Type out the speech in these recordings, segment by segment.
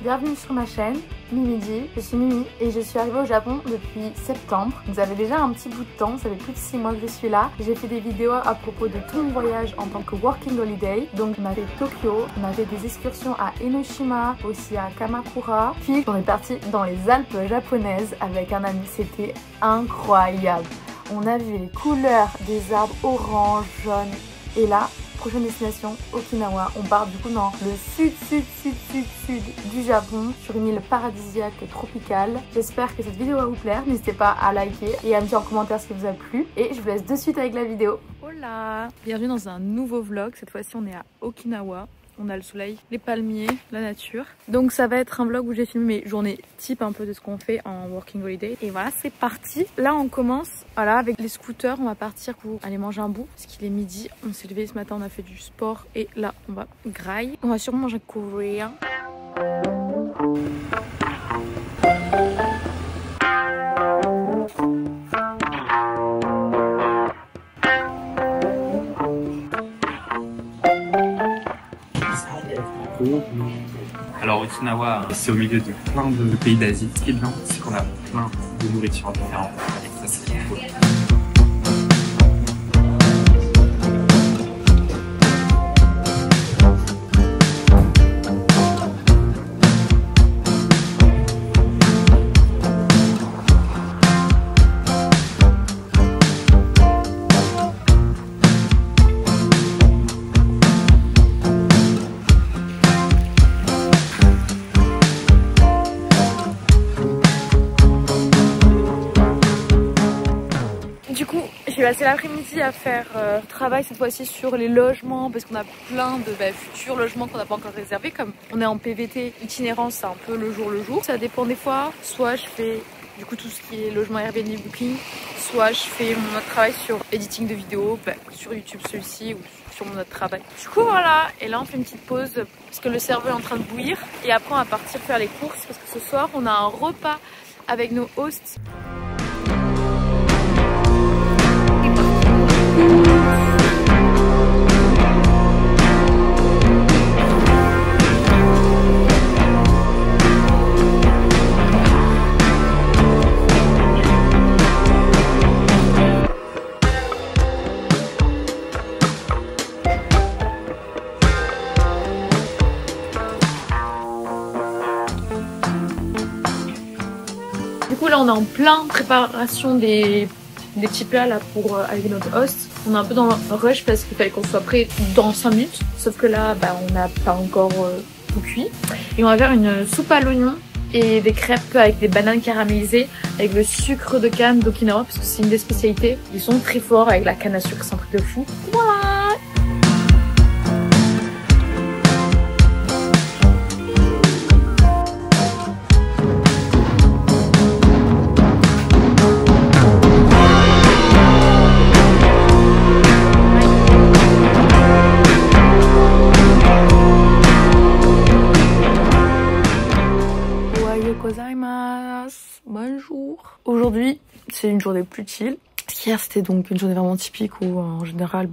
Bienvenue sur ma chaîne, Mimidi, je suis Mimi et je suis arrivée au Japon depuis septembre. Donc ça fait déjà un petit bout de temps, ça fait plus de 6 mois que je suis là. J'ai fait des vidéos à propos de tout mon voyage en tant que working holiday. Donc on a fait Tokyo, on a fait des excursions à Enoshima, aussi à Kamakura. Puis on est parti dans les Alpes japonaises avec un ami, c'était incroyable. On a vu les couleurs des arbres orange, jaune et là, prochaine destination, Okinawa. On part du coup dans le sud du Japon, sur une île paradisiaque tropicale. J'espère que cette vidéo va vous plaire. N'hésitez pas à liker et à me dire en commentaire ce qui vous a plu. Et je vous laisse de suite avec la vidéo. Hola! Bienvenue dans un nouveau vlog. Cette fois-ci, on est à Okinawa. On a le soleil, les palmiers, la nature. Donc ça va être un vlog où j'ai filmé mes journées type un peu de ce qu'on fait en working holiday. Et voilà, c'est parti. Là on commence, voilà, avec les scooters, on va partir pour aller manger un bout. Parce qu'il est midi, on s'est levé ce matin, on a fait du sport. Et là on va grailler. On va sûrement manger coréen. Alors Okinawa, c'est au milieu de plein de pays d'Asie. Ce qui est bien, c'est qu'on a plein de nourritures différentes. Ça, c'est trop cool. J'ai passé l'après-midi à faire travail cette fois-ci sur les logements parce qu'on a plein de futurs logements qu'on n'a pas encore réservés. Comme on est en PVT itinérant, c'est un peu le jour. Ça dépend des fois. Soit je fais du coup tout ce qui est logement Airbnb booking, soit je fais mon autre travail sur editing de vidéos, sur YouTube celui-ci ou sur mon autre travail. Du coup voilà, et là on fait une petite pause parce que le cerveau est en train de bouillir et après on va partir faire les courses parce que ce soir on a un repas avec nos hosts. Du coup là on est en plein préparation des petits plats là pour avec notre host. On est un peu dans le rush parce qu'il fallait qu'on soit prêt dans 5 minutes. Sauf que là on n'a pas encore tout cuit. Et on va faire une soupe à l'oignon et des crêpes avec des bananes caramélisées avec le sucre de canne d'Okinawa parce que c'est une des spécialités. Ils sont très forts avec la canne à sucre, c'est un truc de fou. Voilà. Bonjour. Aujourd'hui, c'est une journée plus chill. Hier, c'était donc une journée vraiment typique où en général,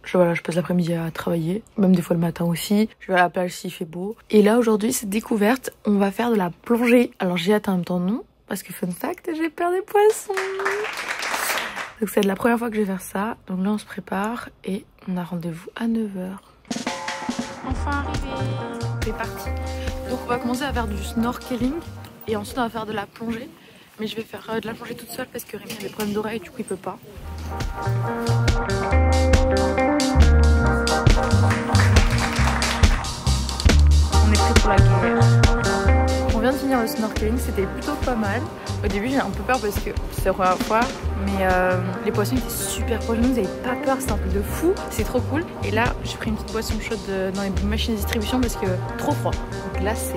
je passe l'après-midi à travailler, même des fois le matin aussi. Je vais à la plage s'il fait beau. Et là, aujourd'hui, c'est découverte. On va faire de la plongée. Alors, j'ai hâte en même temps non, parce que fun fact, j'ai peur des poissons. Donc, c'est la première fois que je vais faire ça. Donc là, on se prépare et on a rendez-vous à 9h. Enfin arrivé. C'est parti. Donc, on va commencer à faire du snorkeling. Et ensuite on va faire de la plongée. Mais je vais faire de la plongée toute seule parce que Rémi a des problèmes d'oreille, du coup il peut pas. On est prêt pour la guerre. On vient de finir le snorkeling, c'était plutôt pas mal. Au début j'ai un peu peur parce que c'est la première fois. Mais les poissons étaient super proches de nous, vous n'avez pas peur, c'est un truc de fou. C'est trop cool. Et là j'ai pris une petite boisson chaude dans les machines de distribution parce que trop froid. Donc glacé.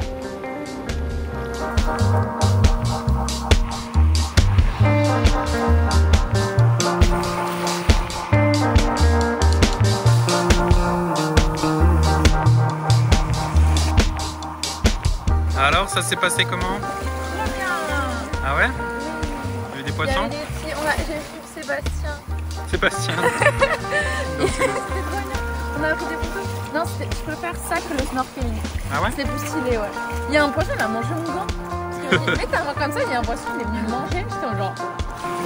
Alors, ça s'est passé comment? Très bien. Ah ouais? Il y a eu des poissons? J'ai vu Sébastien. Sébastien. C'était trop bien. On On a pris des photos. Non, je préfère ça que le snorkeling. Ah ouais? C'est plus stylé, ouais. Il y a un poisson, il a mangé mon gant. Parce que mets ta main comme ça, il y a un poisson, il est venu me manger. J'étais en genre.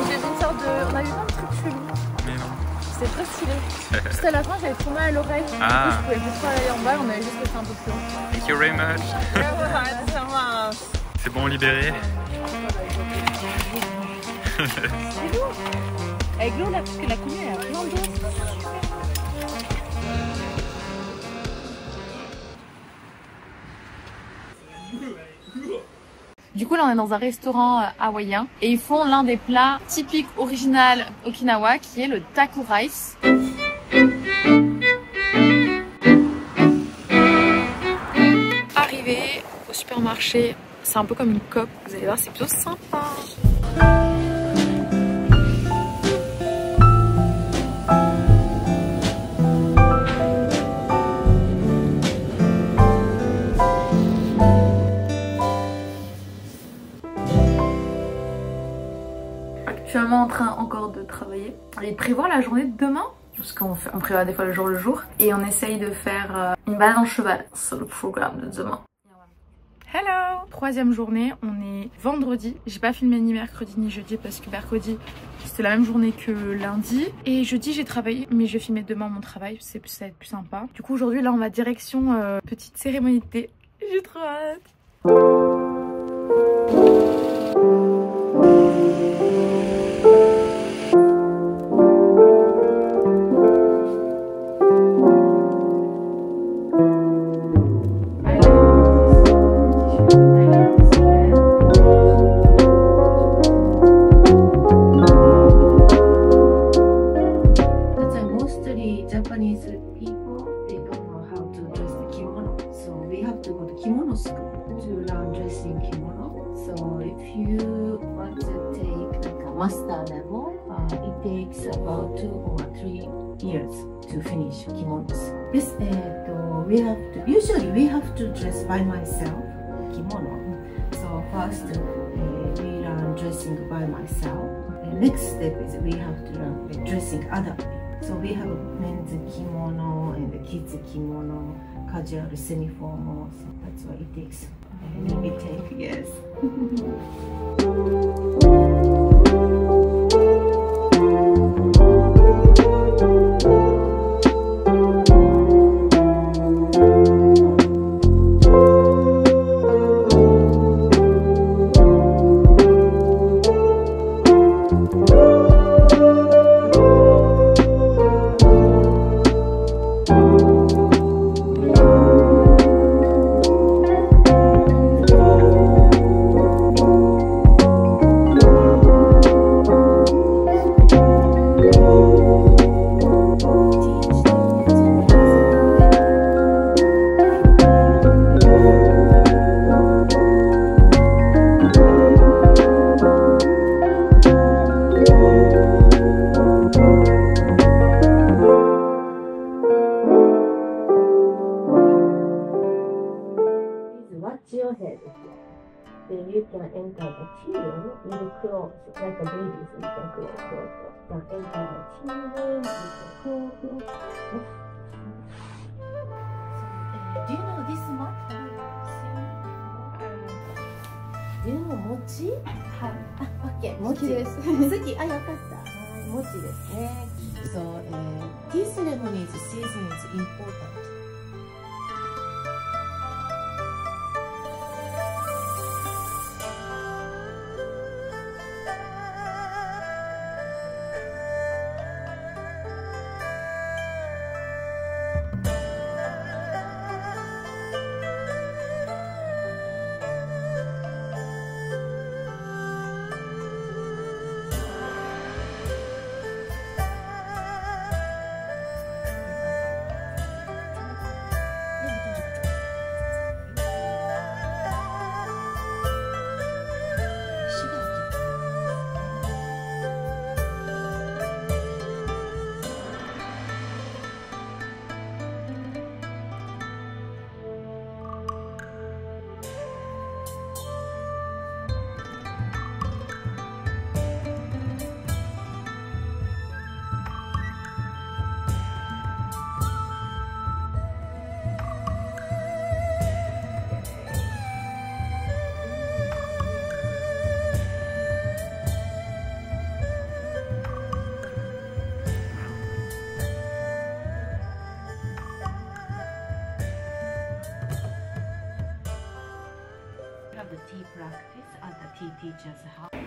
J'ai vu une sorte de. On a vu plein de trucs chelous. Mais non. C'était très stylé. Juste à la fin, j'avais trop mal à l'oreille. Ah. Du coup, je pouvais plus pas aller en bas, on avait juste resté un peu plus loin. Thank you very much. C'est bon libéré. C'est lourd. Avec l'eau là, parce que la coulée elle a plein d'eau. Du coup là on est dans un restaurant hawaïen et ils font l'un des plats typiques original Okinawa qui est le taku rice. Arrivé au supermarché, c'est un peu comme une coop, vous allez voir c'est plutôt sympa. Actuellement en train encore de travailler et prévoir la journée de demain parce qu'on prévoit des fois le jour et on essaye de faire une balade en cheval sur le programme de demain. Hello! Troisième journée, on est vendredi. J'ai pas filmé ni mercredi ni jeudi parce que mercredi c'était la même journée que lundi. Et jeudi j'ai travaillé mais je vais filmer demain mon travail, ça va être plus sympa. Du coup aujourd'hui là on va direction petite cérémonie de thé. J'ai trop hâte! Master level, it takes about 2 or 3 years to finish kimonos. Yes, usually we have to dress by myself kimono. So first we learn dressing by myself. The next step is we have to learn dressing other people. So we have men's kimono and the kids kimono, casual semi-formal. So that's why it takes maybe 10 years. Your head here. Then you can enter the tea room with clothes, like a babies, you can close clothes. You can enter the tea room, you can close. Do you know this mat? Do you know mochi? Okay, mochi です。好き、あ、よかった。mochi ですね。So, tea ceremony's season is important.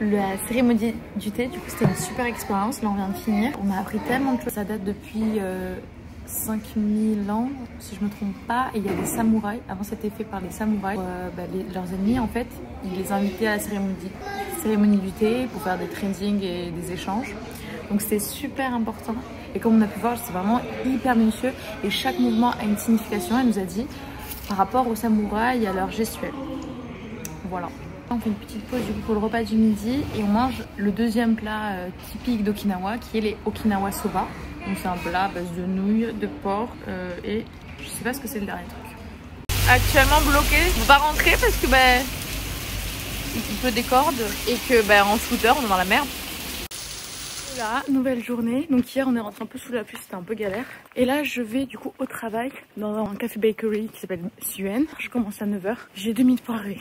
La cérémonie du thé, du coup, c'était une super expérience. Là, on vient de finir. On a appris tellement de choses. Ça date depuis 5000 ans, si je me trompe pas. Et il y a des samouraïs. Avant, c'était fait par les samouraïs. Leurs ennemis, en fait, ils les invitaient à la cérémonie du thé pour faire des tradings et des échanges. Donc, c'était super important. Et comme on a pu voir, c'est vraiment hyper minutieux. Et chaque mouvement a une signification. Elle nous a dit par rapport aux samouraïs et à leur gestuelle. Voilà. On fait une petite pause du coup pour le repas du midi et on mange le deuxième plat typique d'Okinawa qui est les Okinawa soba. Donc c'est un plat à base de nouilles, de porc et je sais pas ce que c'est le dernier truc. Actuellement bloqué, on va pas rentrer parce que il pleut des cordes et que en scooter on est dans la merde. Voilà, nouvelle journée. Donc hier on est rentré un peu sous la pluie, c'était un peu galère. Et là je vais du coup au travail dans un café bakery qui s'appelle Suen. Je commence à 9 h. J'ai 2 minutes pour arriver.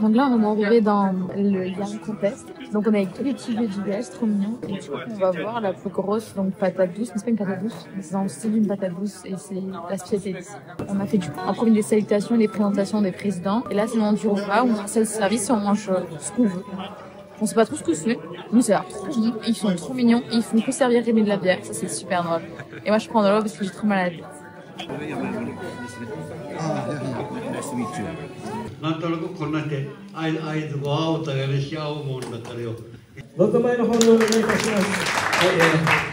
Donc là on est arrivé dans le Yam Contest. Donc on est avec tous les petits jeux du village, trop mignon. Et du coup on va voir la plus grosse patate douce. Mais c'est pas une patate douce, mais c'est dans le style d'une patate douce et c'est la spécialité d'ici. On a fait du coup en premier des salutations et des présentations des présidents. Et là c'est le moment du repas où on a un seul service et on mange ce qu'on veut. On sait pas trop ce que c'est, mais ça a l'air trop bon. Ils sont trop mignons et ils font que servir Rémi de la bière. Ça c'est super drôle. Et moi je prends de l'eau parce que j'ai trop mal à la tête. なんとなくこんなで合図ご合うとやるし合うもんだからよ。どうぞ前の方にお願いいたします。はい。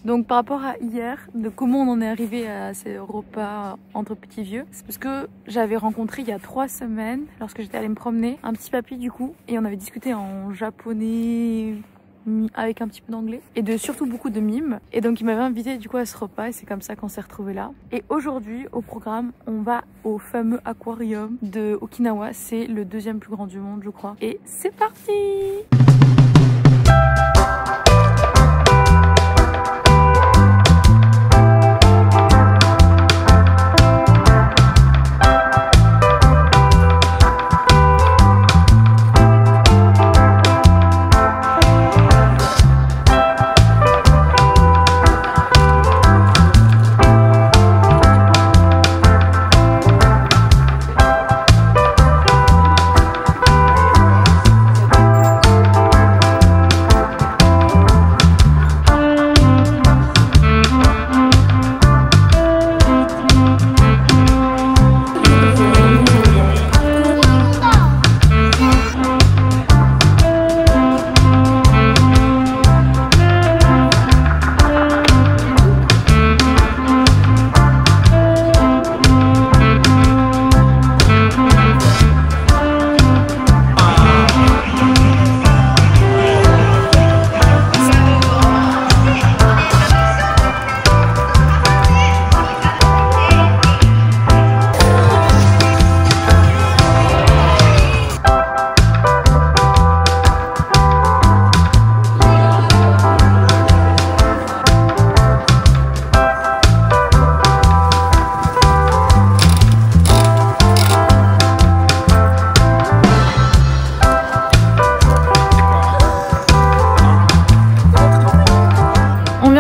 Donc par rapport à hier, de comment on en est arrivé à ces repas entre petits vieux, c'est parce que j'avais rencontré il y a 3 semaines, lorsque j'étais allée me promener, un petit papy du coup, et on avait discuté en japonais avec un petit peu d'anglais et de surtout beaucoup de mimes, et donc il m'avait invité du coup à ce repas et c'est comme ça qu'on s'est retrouvés là. Et aujourd'hui au programme on va au fameux aquarium de Okinawa, c'est le 2e plus grand du monde je crois, et c'est parti.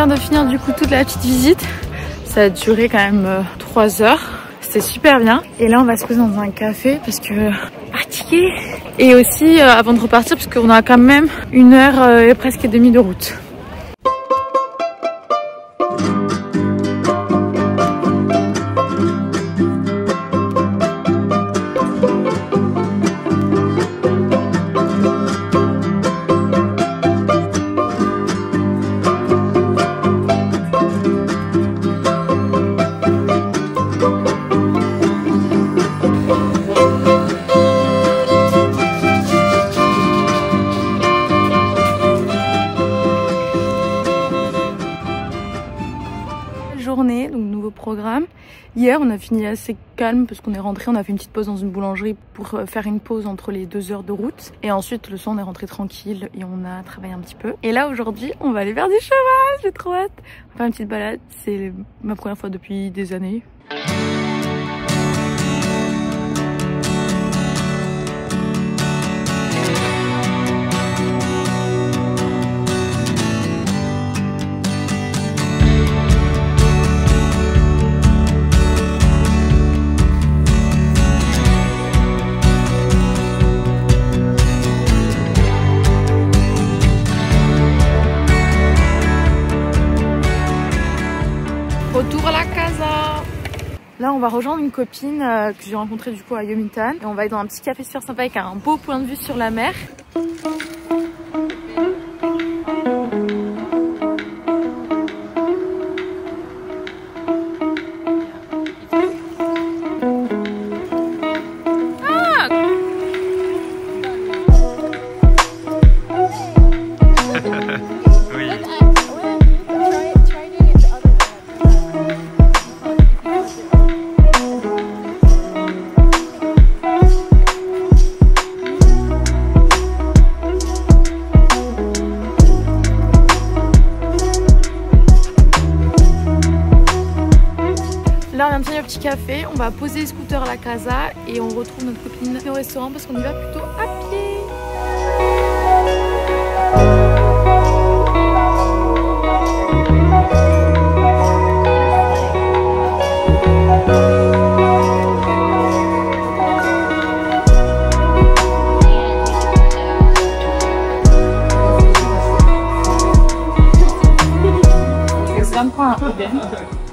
vient de finir du coup toute la petite visite. Ça a duré quand même 3 heures. C'était super bien. Et là on va se poser dans un café parce que fatigué. Et aussi avant de repartir parce qu'on a quand même 1 heure et presque demie de route. Journée, donc nouveau programme. Hier on a fini assez calme parce qu'on est rentré, on a fait une petite pause dans une boulangerie pour faire une pause entre les 2 heures de route. Et ensuite le soir on est rentré tranquille et on a travaillé un petit peu. Et là aujourd'hui on va aller faire du cheval, j'ai trop hâte. On va faire une petite balade, c'est ma première fois depuis des années. Retour à la casa. Là on va rejoindre une copine que j'ai rencontrée du coup à Yomitan. Et on va aller dans un petit café super sympa avec un beau point de vue sur la mer. Là on vient de finir le petit café, on va poser les scooters à la casa et on retrouve notre copine au restaurant parce qu'on y va plutôt à pied.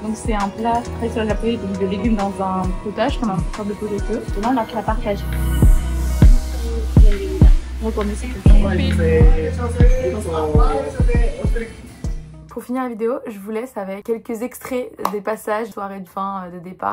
Donc c'est un plat traditionnel japonais de légumes dans un potage, comme un sorte de pot de feu. Et là on a fait la partage. Pour finir la vidéo, je vous laisse avec quelques extraits des passages, soirée de fin, de départ.